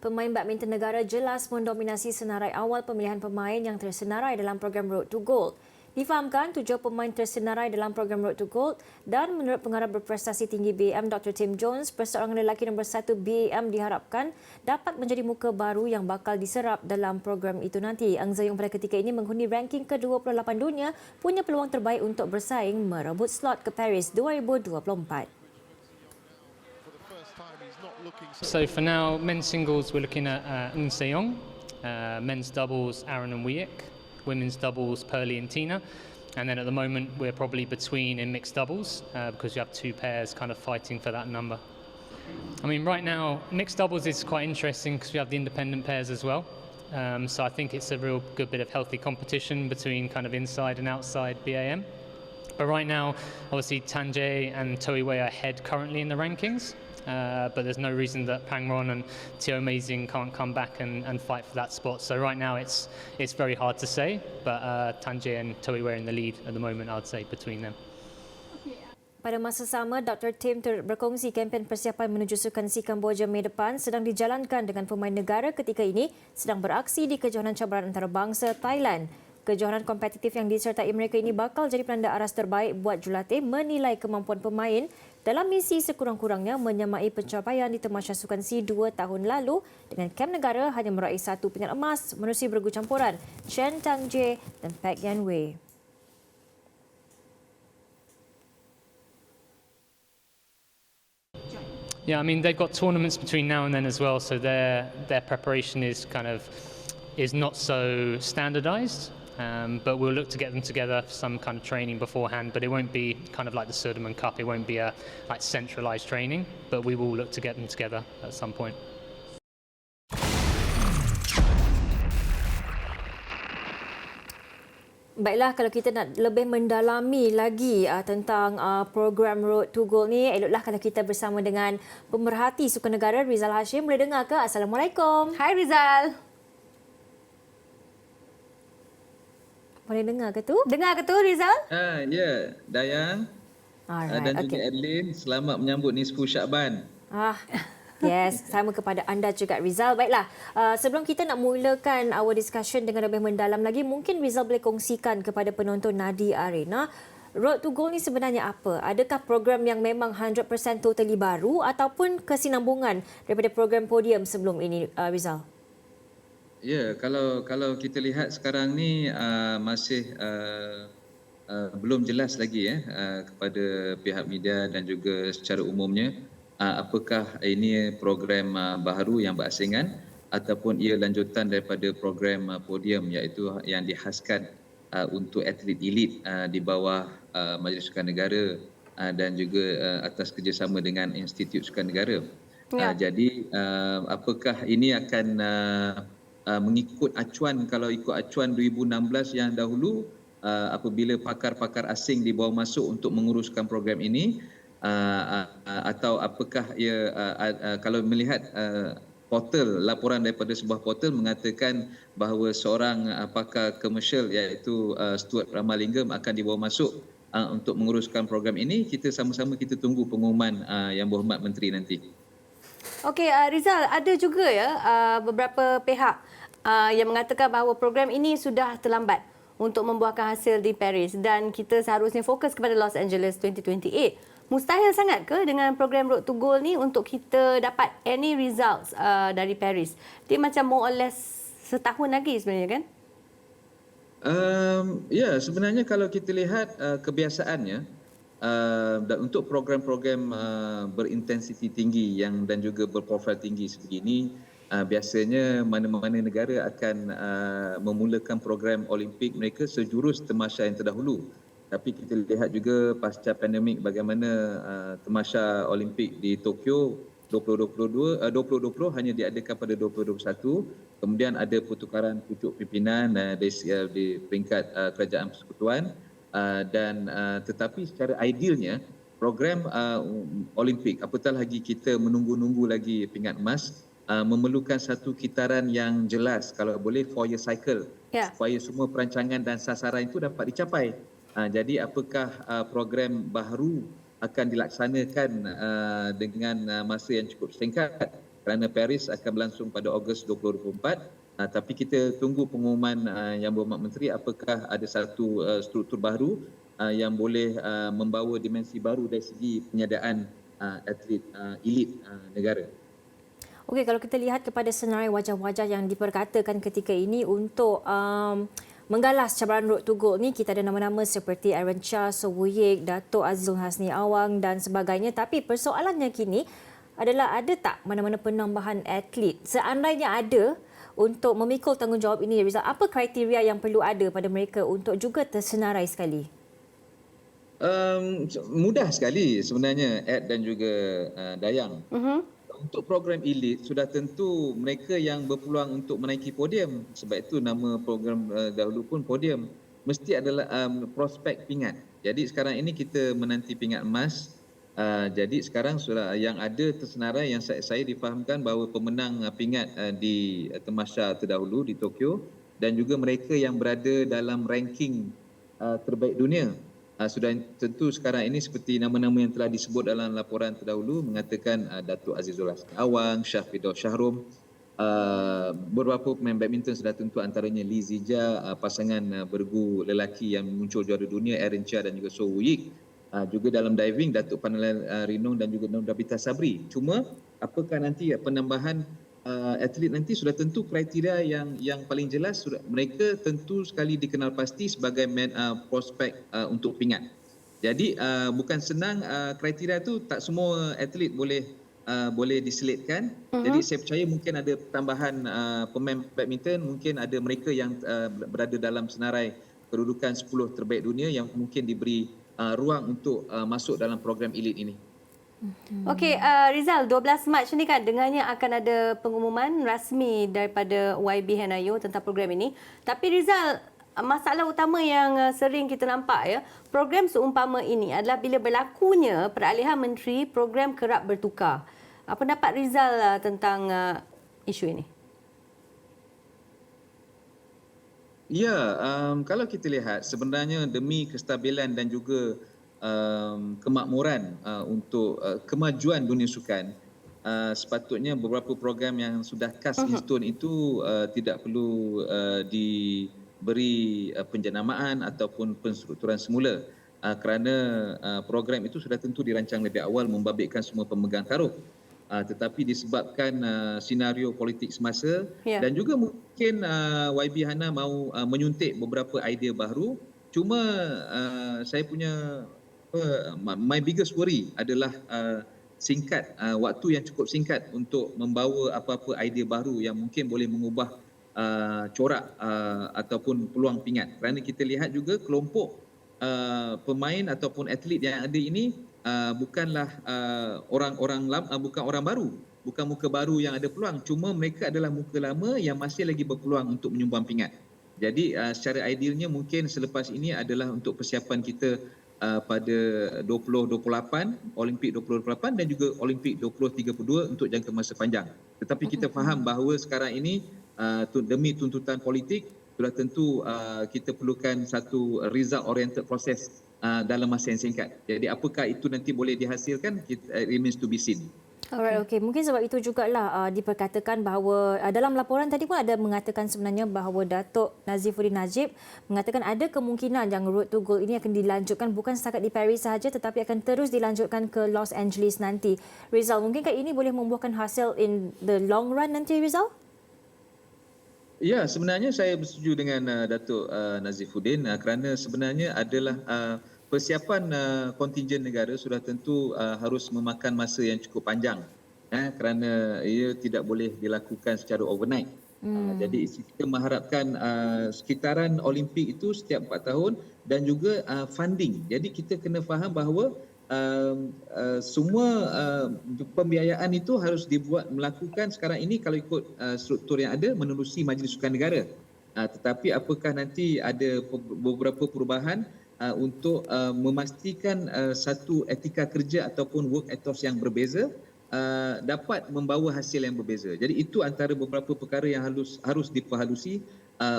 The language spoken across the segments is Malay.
Pemain badminton negara jelas mendominasi senarai awal pemilihan pemain yang tersenarai dalam program Road to Gold. Difahamkan 7 pemain tersenarai dalam program Road to Gold dan menurut pengarah berprestasi tinggi BAM Dr. Tim Jones, perseorangan lelaki nombor 1 BAM diharapkan dapat menjadi muka baru yang bakal diserap dalam program itu nanti. Ang Zayong pada ketika ini menghuni ranking ke-28 dunia punya peluang terbaik untuk bersaing merebut slot ke Paris 2024. So for now, men's singles we're looking at Ng Se-yong, men's doubles Aaron and Wieck, women's doubles Pearly and Tina, and then at the moment we're probably between in mixed doubles because you have two pairs kind of fighting for that number. I mean, right now mixed doubles is quite interesting because we have the independent pairs as well. So I think it's a real good bit of healthy competition between kind of inside and outside BAM. But right now, obviously Tan Jae and Toi Wei are ahead currently in the rankings. But there's no reason that Pang Ron and Teo Mazing can't come back and fight for that spot. So right now it's very hard to say, but Tan Jae and Toi Wei are in the lead at the moment, I'd say, between them. Pada masa sama, Dr. Tim berkongsi kempen persiapan menuju Sukan SEA Kamboja Mei depan sedang dijalankan dengan pemain negara ketika ini sedang beraksi di kejohanan cabaran antarabangsa Thailand. Kejohanan kompetitif yang disertai mereka ini bakal jadi penanda aras terbaik buat jurulatih menilai kemampuan pemain dalam misi sekurang-kurangnya menyamai pencapaian di Tamasya Sukan SEA 2 tahun lalu dengan kem negara hanya meraih 1 pingat emas menerusi bergu campuran Chen Tang Jae dan Paek Yan Wei. Yeah, I mean they've got tournaments between now and then as well, so their preparation is not so standardised. But we'll look to get them together for some kind of training beforehand. But it won't be kind of like the Sudirman Cup. It won't be a like centralised training. But we will look to get them together at some point. Baiklah, kalau kita nak lebih mendalami lagi tentang program Road to Gold ni, eloklah kalau kita bersama dengan pemerhati Sukan Negara Rizal Hashim. Boleh dengar ke? Assalamualaikum. Hai Rizal. Boleh dengar ke tu? Dengar ke tu Rizal? Ya, Dayang. Dan juga Adeline, selamat menyambut Nisfu Syakban. Yes, sama kepada anda juga Rizal. Baiklah, sebelum kita nak mulakan our discussion dengan lebih mendalam lagi, mungkin Rizal boleh kongsikan kepada penonton Nadi Arena, Road to Gold ni sebenarnya apa? Adakah program yang memang 100% totally baru ataupun kesinambungan daripada program podium sebelum ini, Rizal? Ya, kalau kita lihat sekarang ni masih belum jelas lagi kepada pihak media dan juga secara umumnya apakah ini program baru yang berasingan ataupun ia lanjutan daripada program podium iaitu yang dihaskan untuk atlet elit di bawah Majlis Sukan Negara dan juga atas kerjasama dengan Institut Sukan Negara. Ya. Jadi apakah ini akan mengikut acuan, kalau ikut acuan 2016 yang dahulu apabila pakar-pakar asing dibawa masuk untuk menguruskan program ini atau apakah ia kalau melihat portal, laporan daripada sebuah portal mengatakan bahawa seorang pakar komersial iaitu Stuart Ramalingam akan dibawa masuk untuk menguruskan program ini. Kita sama-sama kita tunggu pengumuman Yang Berhormat Menteri nanti. Okey, Rizal, ada juga beberapa pihak yang mengatakan bahawa program ini sudah terlambat untuk membuahkan hasil di Paris dan kita seharusnya fokus kepada Los Angeles 2028. Mustahil sangat ke dengan program Road to Gold ni untuk kita dapat any results dari Paris? Dia macam more or less setahun lagi sebenarnya kan? Ya, sebenarnya kalau kita lihat kebiasaannya untuk program-program berintensiti tinggi dan juga berprofil tinggi sebegini, biasanya mana-mana negara akan memulakan program Olimpik mereka sejurus Tamasya yang terdahulu. Tapi kita lihat juga pasca pandemik bagaimana Tamasya Olimpik di Tokyo 2020 hanya diadakan pada 2021. Kemudian ada pertukaran pucuk pimpinan di peringkat kerajaan persekutuan dan tetapi secara idealnya program Olimpik, apatah lagi kita menunggu-nunggu lagi pingat emas, memerlukan satu kitaran yang jelas, kalau boleh 4-year cycle, supaya semua perancangan dan sasaran itu dapat dicapai. Jadi apakah program baru akan dilaksanakan dengan masa yang cukup singkat? kerana Paris akan berlangsung pada Ogos 2024. Tapi kita tunggu pengumuman Yang Berhormat Menteri apakah ada satu struktur baru yang boleh membawa dimensi baru dari segi penyediaan atlet elit negara. Okey, kalau kita lihat kepada senarai wajah-wajah yang diperkatakan ketika ini untuk menggalas cabaran Road to Gold ni, kita ada nama-nama seperti Aaron Chia, Soh Woo Yik, Dato' Azizul Hasni Awang dan sebagainya. Tapi persoalannya kini adalah ada tak mana-mana penambahan atlet? Seandainya ada, untuk memikul tanggungjawab ini, Rizal, apa kriteria yang perlu ada pada mereka untuk juga tersenarai sekali? Mudah sekali sebenarnya, Ed dan juga Dayang. Untuk program elit sudah tentu mereka yang berpeluang untuk menaiki podium. Sebab itu nama program dahulu pun podium. Mesti adalah prospek pingat. Jadi sekarang ini kita menanti pingat emas. Jadi sekarang sudah yang ada tersenarai yang saya difahamkan bahawa pemenang pingat di Tamasya terdahulu di Tokyo dan juga mereka yang berada dalam ranking terbaik dunia. Sudah tentu sekarang ini seperti nama-nama yang telah disebut dalam laporan terdahulu mengatakan Dato' Azizul Hasni Awang, Syafidah Syahrum, beberapa pemain badminton sudah tentu antaranya Lee Zijia, pasangan bergu lelaki yang muncul juara dunia Aaron Chia dan juga Soh Woo Yik. Juga dalam diving Datuk Panelal Rinong dan juga Nordabita Sabri. Cuma apakah nanti penambahan atlet nanti sudah tentu kriteria yang paling jelas mereka tentu sekali dikenal pasti sebagai prospek untuk pingat. Jadi bukan senang kriteria itu tak semua atlet boleh diselitkan. Jadi saya percaya mungkin ada tambahan pemain badminton, mungkin ada mereka yang berada dalam senarai kedudukan 10 terbaik dunia yang mungkin diberi ruang untuk masuk dalam program elit ini. Okey, Rizal, 12 Mac ni kan dengarnya akan ada pengumuman rasmi daripada YB Henayo tentang program ini. Tapi Rizal, masalah utama yang sering kita nampak ya, program seumpama ini adalah bila berlakunya peralihan menteri, program kerap bertukar. Apa pendapat Rizal tentang isu ini? Ya, kalau kita lihat sebenarnya demi kestabilan dan juga kemakmuran untuk kemajuan dunia sukan, sepatutnya beberapa program yang sudah cast in stone itu tidak perlu diberi penjenamaan ataupun penstrukturan semula, kerana program itu sudah tentu dirancang lebih awal membabitkan semua pemegang taruh. Tetapi disebabkan senario politik semasa dan juga mungkin YB Hana mahu menyuntik beberapa idea baru. Cuma saya punya my biggest worry adalah waktu yang cukup singkat untuk membawa apa-apa idea baru yang mungkin boleh mengubah corak ataupun peluang pingat. Kerana kita lihat juga kelompok pemain ataupun atlet yang ada ini bukanlah bukan orang baru, bukan muka baru yang ada peluang, cuma mereka adalah muka lama yang masih lagi berpeluang untuk menyumbang pingat. Jadi secara idealnya mungkin selepas ini adalah untuk persiapan kita pada 2028, Olimpik 2028 dan juga Olimpik 2032 untuk jangka masa panjang. Tetapi kita faham bahawa sekarang ini demi tuntutan politik sudah tentu kita perlukan satu result oriented proses dalam masa yang singkat. Jadi apakah itu nanti boleh dihasilkan, it remains to be seen. Alright, okey. Mungkin sebab itu jugalah diperkatakan bahawa dalam laporan tadi pun ada mengatakan sebenarnya bahawa Datuk Nazifuddin Najib mengatakan ada kemungkinan yang Road to Gold ini akan dilanjutkan bukan setakat di Paris sahaja tetapi akan terus dilanjutkan ke Los Angeles nanti. Rizal, mungkinkah ini boleh membuahkan hasil in the long run nanti, Rizal? Ya, sebenarnya saya bersetuju dengan Datuk Nazifuddin kerana sebenarnya adalah persiapan kontingen negara sudah tentu harus memakan masa yang cukup panjang kerana ia tidak boleh dilakukan secara overnight. Jadi kita mengharapkan sekitaran Olimpik itu setiap 4 tahun dan juga funding. Jadi kita kena faham bahawa semua pembiayaan itu harus melakukan sekarang ini kalau ikut struktur yang ada menerusi Majlis Sukan Negara. Tetapi apakah nanti ada beberapa perubahan untuk memastikan satu etika kerja ataupun work ethos yang berbeza dapat membawa hasil yang berbeza. Jadi itu antara beberapa perkara yang harus diperhalusi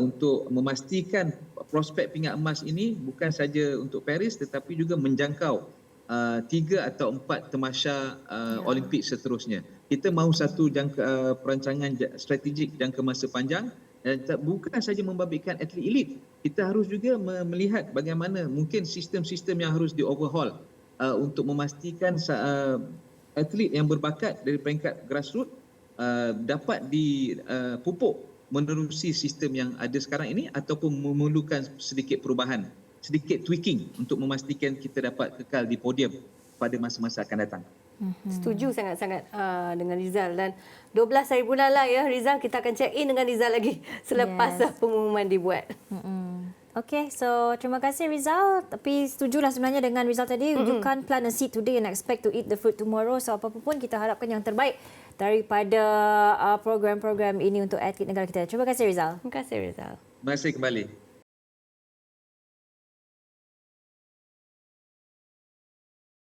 untuk memastikan prospek pingat emas ini bukan saja untuk Paris tetapi juga menjangkau 3 atau 4 tamasya Olimpik seterusnya. Kita mahu satu perancangan strategik jangka masa panjang dan bukan saja membabitkan atlet elit. Kita harus juga melihat bagaimana mungkin sistem-sistem yang harus di-overhaul untuk memastikan atlet yang berbakat dari peringkat grassroots dapat dipupuk menerusi sistem yang ada sekarang ini ataupun memerlukan sedikit perubahan, sedikit tweaking untuk memastikan kita dapat kekal di podium pada masa-masa akan datang. Setuju sangat-sangat dengan Rizal, dan 12 hari bulan lah ya Rizal, kita akan check in dengan Rizal lagi selepas pengumuman dibuat. Okay, so terima kasih Rizal. Tapi setujulah sebenarnya dengan Rizal tadi. You can't plant a seed today and expect to eat the fruit tomorrow. So apa pun kita harapkan yang terbaik daripada program-program ini untuk atlet negara kita. Terima kasih Rizal. Terima kasih Rizal. Terima kasih kembali.